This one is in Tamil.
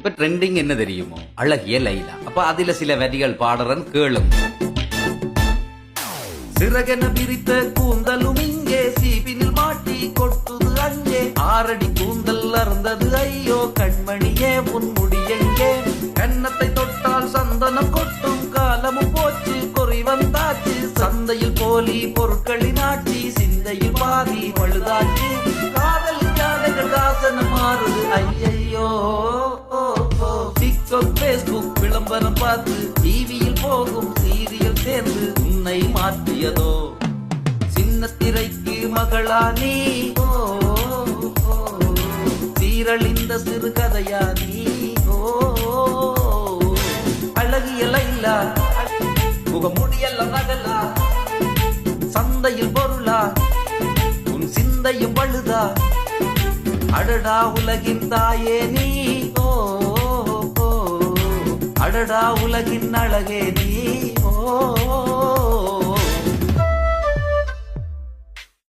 இப்ப ட்ரெண்டிங் என்ன தெரியுமோ, அழகிய லைலா. அப்ப அதுல சில வரிகள் பாடுறன் கேளும். சிறகென பிரித்த கூந்தலும் இங்கே சீபினில் மாட்டி கொட்டுது அங்கே, ஆரடி கூந்தல் அறந்தது ஐயோ கண்மணியே உன் முடியெங்கே, கன்னத்தை தொட்டால் சந்தனம் கொட்டும் காலமும் போச்சு கொறி வந்தாச்சு, சந்தையில் போலி பொருட்களின் ஆட்சி சிந்தையில் பாதி பழுதாச்சு, காதல் ஜாதகர் தாசனம் மாறுது ஐயையோ. டிக்டாக் பேஸ்புக் விளம்பரம் பார்த்து டிவியில் போகும் சீரியல் சேர்ந்து உன்னை மாற்றியதோ, சின்ன திரைக்கு மகளா நீ, சீரழிந்த சிறுகதையா நீ, அழகிய லைலா முகமுடியெல்லாம் நகலா, சந்தையில் பொருளா உன் சிந்தையும் பழுதா, அடடா உலகின் தாயே நீ, அடடா உலகின் அழகே நீ,